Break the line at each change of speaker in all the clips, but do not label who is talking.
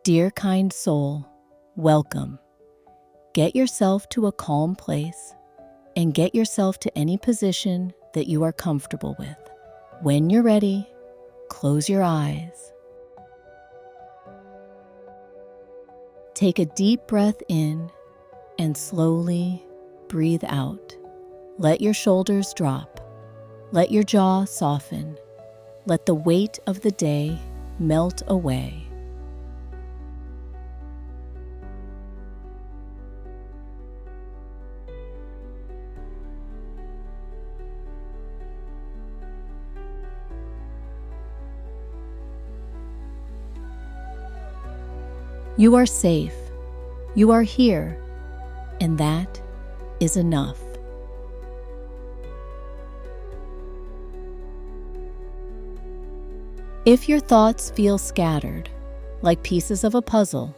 Dear kind soul, welcome. Get yourself to a calm place and get yourself to any position that you are comfortable with. When you're ready, close your eyes. Take a deep breath in and slowly breathe out. Let your shoulders drop. Let your jaw soften. Let the weight of the day melt away. You are safe. You are here, and that is enough. If your thoughts feel scattered, like pieces of a puzzle,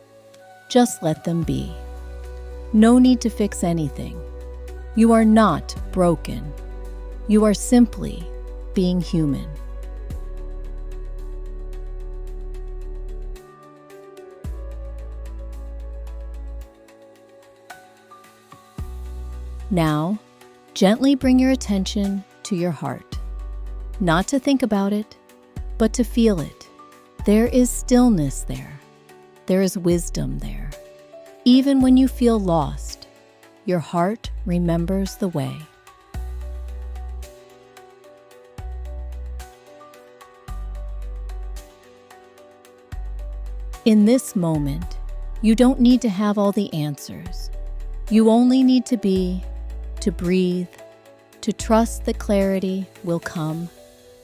just let them be. No need to fix anything. You are not broken. You are simply being human. Now, gently bring your attention to your heart. Not to think about it, but to feel it. There is stillness there. There is wisdom there. Even when you feel lost, your heart remembers the way. In this moment, you don't need to have all the answers. You only need to be, to breathe, to trust that clarity will come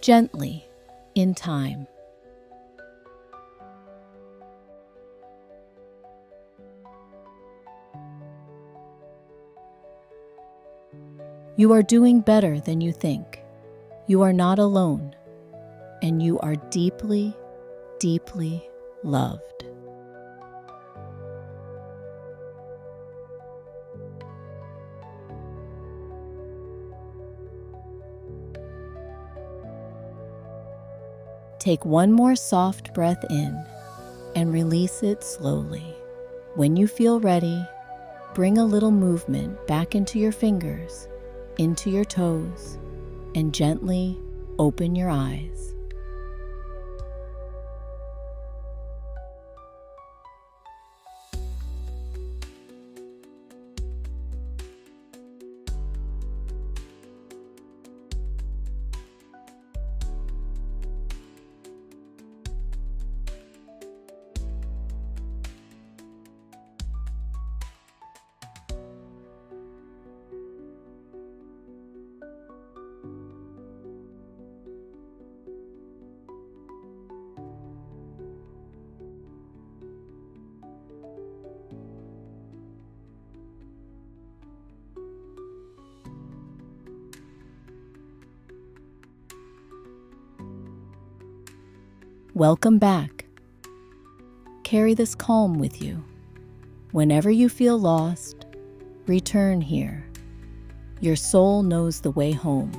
gently in time. You are doing better than you think. You are not alone, and you are deeply, deeply loved. Take one more soft breath in and release it slowly. When you feel ready, bring a little movement back into your fingers, into your toes, and gently open your eyes. Welcome back. Carry this calm with you. Whenever you feel lost, return here. Your soul knows the way home.